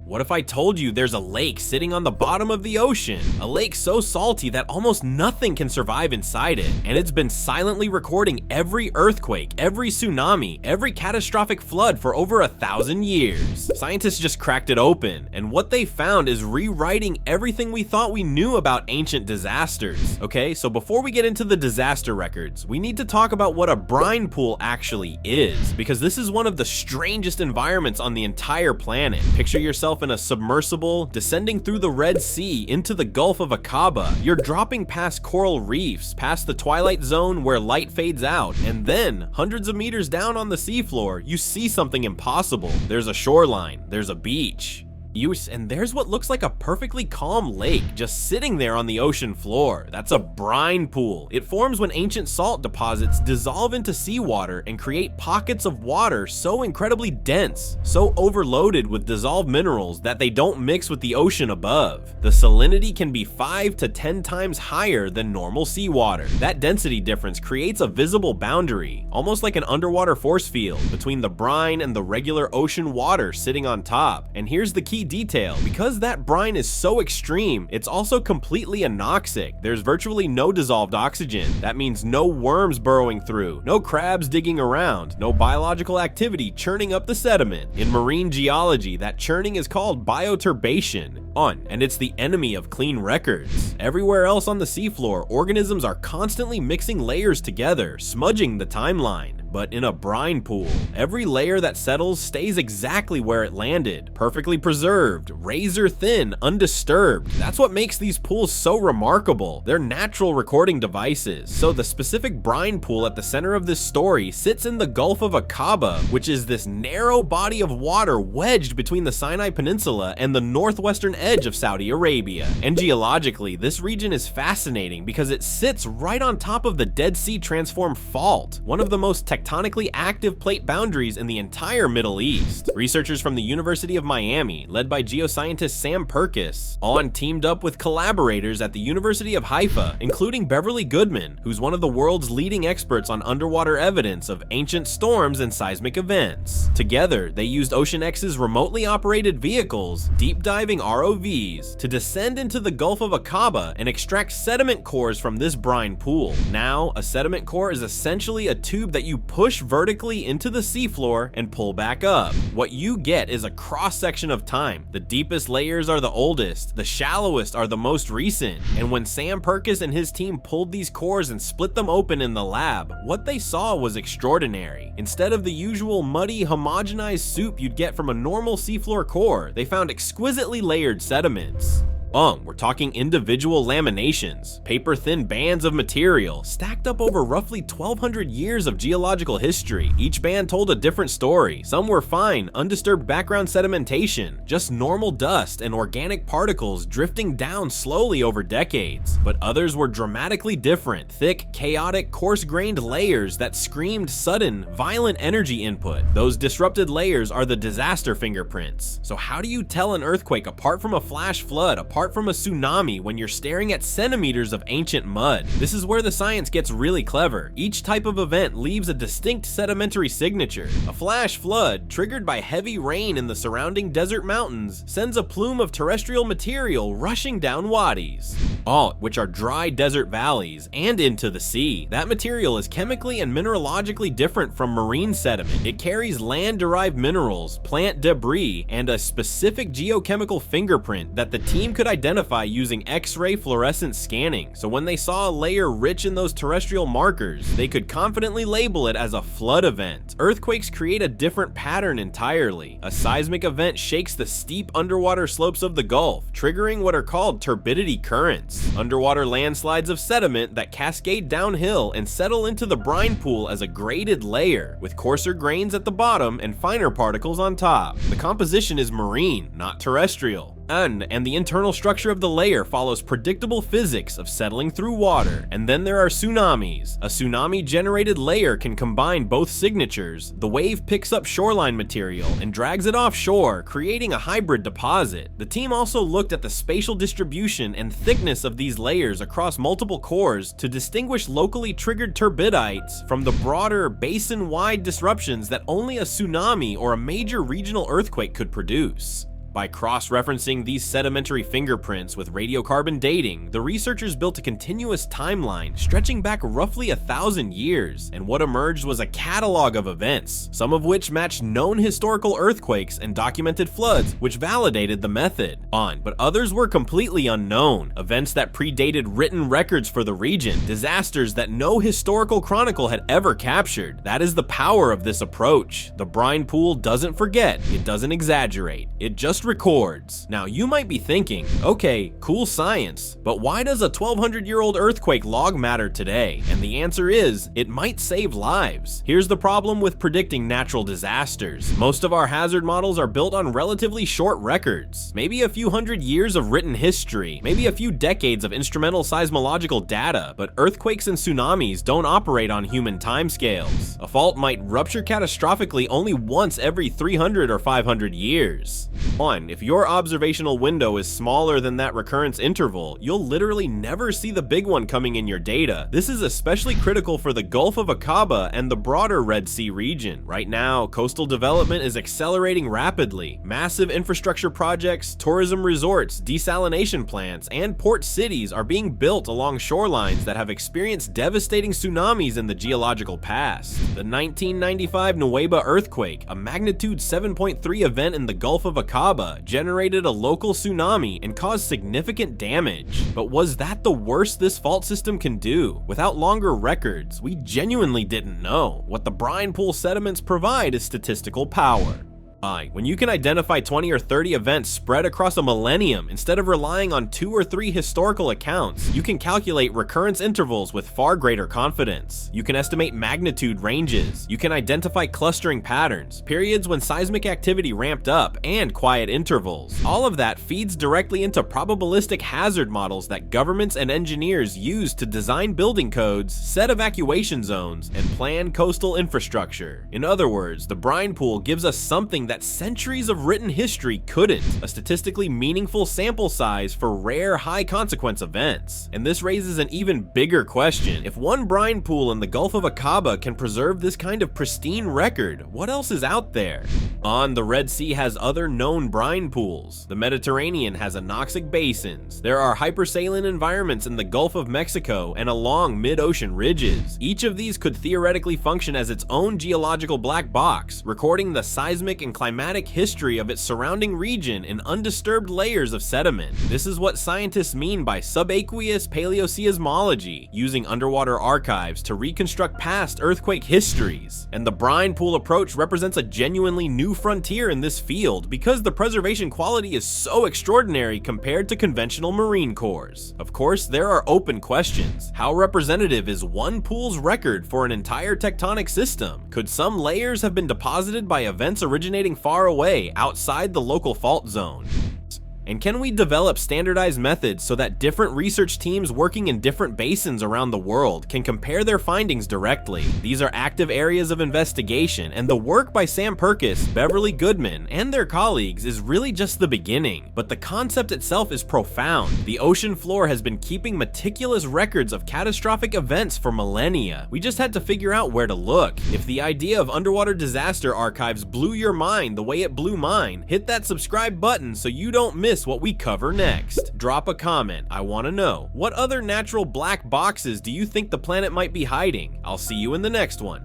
What if I told you there's a lake sitting on the bottom of the ocean? A lake so salty that almost nothing can survive inside it, and it's been silently recording every earthquake, every tsunami, every catastrophic flood for over 1,000 years. Scientists just cracked it open, and what they found is rewriting everything we thought we knew about ancient disasters. Okay, so before we get into the disaster records, we need to talk about what a brine pool actually is, because this is one of the strangest environments on the entire planet. Picture yourself in a submersible descending through the Red Sea into the Gulf of Aqaba. You're dropping past coral reefs, past the twilight zone where light fades out, and then hundreds of meters down on the seafloor, you see something impossible. There's a shoreline, there's a beach. And there's what looks like a perfectly calm lake just sitting there on the ocean floor. That's a brine pool. It forms when ancient salt deposits dissolve into seawater and create pockets of water so incredibly dense, so overloaded with dissolved minerals that they don't mix with the ocean above. The salinity can be 5 to 10 times higher than normal seawater. That density difference creates a visible boundary, almost like an underwater force field, between the brine and the regular ocean water sitting on top. And here's the key detail: because that brine is so extreme, it's also completely anoxic. There's virtually no dissolved oxygen. That means no worms burrowing through, no crabs digging around, no biological activity churning up the sediment. In marine geology, that churning is called bioturbation, and it's the enemy of clean records. Everywhere else on the seafloor, organisms are constantly mixing layers together, smudging the timeline. But in a brine pool, every layer that settles stays exactly where it landed, perfectly preserved, razor thin, undisturbed. That's what makes these pools so remarkable. They're natural recording devices. So the specific brine pool at the center of this story sits in the Gulf of Aqaba, which is this narrow body of water wedged between the Sinai Peninsula and the northwestern edge of Saudi Arabia. And geologically, this region is fascinating because it sits right on top of the Dead Sea Transform Fault, one of the most tectonically active plate boundaries in the entire Middle East. Researchers from the University of Miami, led by geoscientist Sam Purkis, teamed up with collaborators at the University of Haifa, including Beverly Goodman, who's one of the world's leading experts on underwater evidence of ancient storms and seismic events. Together, they used OceanX's remotely operated vehicles, deep diving ROVs, to descend into the Gulf of Aqaba and extract sediment cores from this brine pool. Now, a sediment core is essentially a tube that you push vertically into the seafloor and pull back up. What you get is a cross-section of time. The deepest layers are the oldest, the shallowest are the most recent. And when Sam Purkis and his team pulled these cores and split them open in the lab, what they saw was extraordinary. Instead of the usual muddy, homogenized soup you'd get from a normal seafloor core, they found exquisitely layered sediments. We're talking individual laminations, paper-thin bands of material, stacked up over roughly 1,200 years of geological history. Each band told a different story. Some were fine, undisturbed background sedimentation, just normal dust and organic particles drifting down slowly over decades. But others were dramatically different, thick, chaotic, coarse-grained layers that screamed sudden, violent energy input. Those disrupted layers are the disaster fingerprints. So how do you tell an earthquake apart from a flash flood, apart from a tsunami, when you're staring at centimeters of ancient mud? This is where the science gets really clever. Each type of event leaves a distinct sedimentary signature. A flash flood, triggered by heavy rain in the surrounding desert mountains, sends a plume of terrestrial material rushing down wadis, which are dry desert valleys, and into the sea. That material is chemically and mineralogically different from marine sediment. It carries land-derived minerals, plant debris, and a specific geochemical fingerprint that the team could identify using X-ray fluorescence scanning. So when they saw a layer rich in those terrestrial markers, they could confidently label it as a flood event. Earthquakes create a different pattern entirely. A seismic event shakes the steep underwater slopes of the Gulf, triggering what are called turbidity currents, underwater landslides of sediment that cascade downhill and settle into the brine pool as a graded layer, with coarser grains at the bottom and finer particles on top. The composition is marine, not terrestrial. And the internal structure of the layer follows predictable physics of settling through water. And then there are tsunamis. A tsunami-generated layer can combine both signatures. The wave picks up shoreline material and drags it offshore, creating a hybrid deposit. The team also looked at the spatial distribution and thickness of these layers across multiple cores to distinguish locally triggered turbidites from the broader, basin-wide disruptions that only a tsunami or a major regional earthquake could produce. By cross-referencing these sedimentary fingerprints with radiocarbon dating, the researchers built a continuous timeline stretching back roughly 1,000 years, and what emerged was a catalog of events, some of which matched known historical earthquakes and documented floods, which validated the method. But others were completely unknown, events that predated written records for the region, disasters that no historical chronicle had ever captured. That is the power of this approach. The brine pool doesn't forget, it doesn't exaggerate, it just records. Now you might be thinking, okay, cool science, but why does a 1,200-year-old earthquake log matter today? And the answer is, it might save lives. Here's the problem with predicting natural disasters. Most of our hazard models are built on relatively short records, maybe a few hundred years of written history, maybe a few decades of instrumental seismological data, but earthquakes and tsunamis don't operate on human timescales. A fault might rupture catastrophically only once every 300 or 500 years. If your observational window is smaller than that recurrence interval, you'll literally never see the big one coming in your data. This is especially critical for the Gulf of Aqaba and the broader Red Sea region. Right now, coastal development is accelerating rapidly. Massive infrastructure projects, tourism resorts, desalination plants, and port cities are being built along shorelines that have experienced devastating tsunamis in the geological past. The 1995 Nuweiba earthquake, a magnitude 7.3 event in the Gulf of Aqaba, generated a local tsunami and caused significant damage. But was that the worst this fault system can do? Without longer records, we genuinely didn't know. What the brine pool sediments provide is statistical power. When you can identify 20 or 30 events spread across a millennium instead of relying on 2 or 3 historical accounts, you can calculate recurrence intervals with far greater confidence. You can estimate magnitude ranges. You can identify clustering patterns, periods when seismic activity ramped up, and quiet intervals. All of that feeds directly into probabilistic hazard models that governments and engineers use to design building codes, set evacuation zones, and plan coastal infrastructure. In other words, the brine pool gives us something that centuries of written history couldn't: a statistically meaningful sample size for rare high-consequence events. And this raises an even bigger question. If one brine pool in the Gulf of Aqaba can preserve this kind of pristine record, what else is out there? The Red Sea has other known brine pools. The Mediterranean has anoxic basins. There are hypersaline environments in the Gulf of Mexico and along mid-ocean ridges. Each of these could theoretically function as its own geological black box, recording the seismic and climatic history of its surrounding region in undisturbed layers of sediment. This is what scientists mean by subaqueous paleoseismology, using underwater archives to reconstruct past earthquake histories. And the brine pool approach represents a genuinely new frontier in this field because the preservation quality is so extraordinary compared to conventional marine cores. Of course, there are open questions. How representative is one pool's record for an entire tectonic system? Could some layers have been deposited by events originating far away, outside the local fault zone? And can we develop standardized methods so that different research teams working in different basins around the world can compare their findings directly? These are active areas of investigation, and the work by Sam Purkis, Beverly Goodman, and their colleagues is really just the beginning. But the concept itself is profound. The ocean floor has been keeping meticulous records of catastrophic events for millennia. We just had to figure out where to look. If the idea of underwater disaster archives blew your mind the way it blew mine, hit that subscribe button so you don't miss what we cover next. Drop a comment. I want to know, what other natural black boxes do you think the planet might be hiding? I'll see you in the next one.